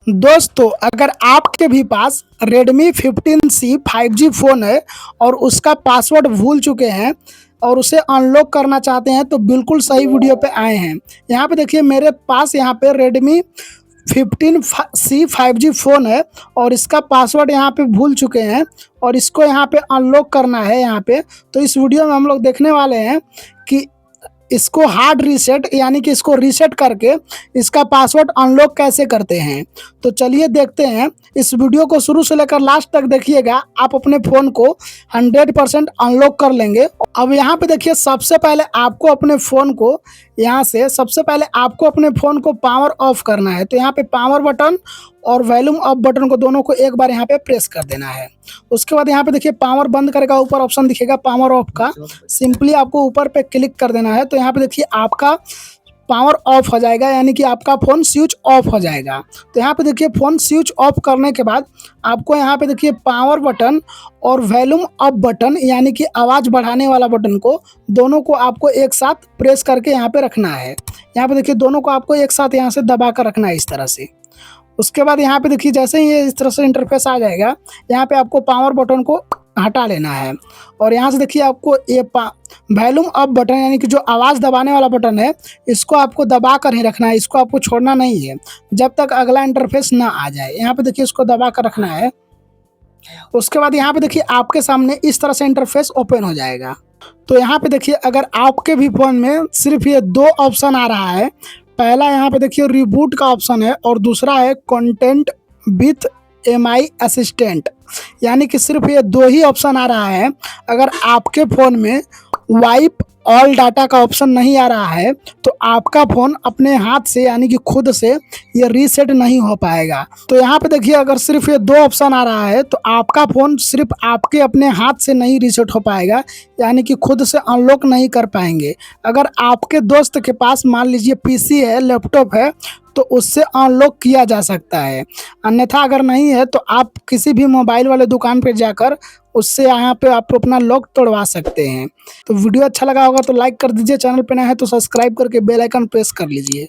दोस्तों, अगर आपके भी पास Redmi 15C 5G फ़ोन है और उसका पासवर्ड भूल चुके हैं और उसे अनलॉक करना चाहते हैं तो बिल्कुल सही वीडियो पे आए हैं। यहाँ पे देखिए मेरे पास यहाँ पे Redmi 15C 5G फ़ोन है और इसका पासवर्ड यहाँ पे भूल चुके हैं और इसको यहाँ पे अनलॉक करना है यहाँ पे। तो इस वीडियो में हम लोग देखने वाले हैं कि इसको हार्ड रीसेट यानी कि इसको रीसेट करके इसका पासवर्ड अनलॉक कैसे करते हैं। तो चलिए देखते हैं। इस वीडियो को शुरू से लेकर लास्ट तक देखिएगा, आप अपने फ़ोन को 100% अनलॉक कर लेंगे। अब यहाँ पे देखिए सबसे पहले आपको अपने फ़ोन को पावर ऑफ करना है। तो यहाँ पे पावर बटन और वॉल्यूम अप बटन को दोनों को एक बार यहाँ पे प्रेस कर देना है। उसके बाद यहाँ पे देखिए पावर बंद करेगा, ऊपर ऑप्शन दिखेगा पावर ऑफ का, सिंपली आपको ऊपर पे क्लिक कर देना है। तो यहाँ पे देखिए आपका पावर ऑफ हो जाएगा, यानी कि आपका फ़ोन स्विच ऑफ हो जाएगा। तो यहाँ पे देखिए फ़ोन स्विच ऑफ करने के बाद आपको यहाँ पे देखिए पावर बटन और वॉल्यूम अप बटन यानी कि आवाज़ बढ़ाने वाला बटन को दोनों को आपको एक साथ प्रेस करके यहाँ पे रखना है। यहाँ पे देखिए दोनों को आपको एक साथ यहाँ से दबा कर रखना है इस तरह से। उसके बाद यहाँ पे देखिए जैसे ही ये इस तरह से इंटरफेस आ जाएगा, यहाँ पे आपको पावर बटन को हटा लेना है और यहाँ से देखिए आपको ये वॉल्यूम अप बटन यानी कि जो आवाज़ दबाने वाला बटन है, इसको आपको दबा कर ही रखना है, इसको आपको छोड़ना नहीं है जब तक अगला इंटरफेस ना आ जाए। यहाँ पे देखिए इसको दबा कर रखना है। उसके बाद यहाँ पे देखिए आपके सामने इस तरह से इंटरफेस ओपन हो जाएगा। तो यहाँ पे देखिए अगर आपके भी फ़ोन में सिर्फ ये दो ऑप्शन आ रहा है, पहला यहाँ पे देखिए रिबूट का ऑप्शन है और दूसरा है कंटेंट विथ MI असिस्टेंट, यानी कि सिर्फ ये दो ही ऑप्शन आ रहा है। अगर आपके फ़ोन में वाइप ऑल डाटा का ऑप्शन नहीं आ रहा है तो आपका फ़ोन अपने हाथ से यानी कि खुद से ये रीसेट नहीं हो पाएगा। तो यहाँ पे देखिए अगर सिर्फ ये दो ऑप्शन आ रहा है तो आपका फ़ोन सिर्फ आपके अपने हाथ से नहीं रीसेट हो पाएगा, यानी कि खुद से अनलॉक नहीं कर पाएंगे। अगर आपके दोस्त के पास मान लीजिए PC है, लैपटॉप है, तो उससे अनलॉक किया जा सकता है। अन्यथा अगर नहीं है तो आप किसी भी मोबाइल वाले दुकान पर जाकर उससे यहाँ पे आप अपना लॉक तोड़वा सकते हैं। तो वीडियो अच्छा लगा होगा तो लाइक कर दीजिए, चैनल पे नया है तो सब्सक्राइब करके बेल आइकन प्रेस कर लीजिए।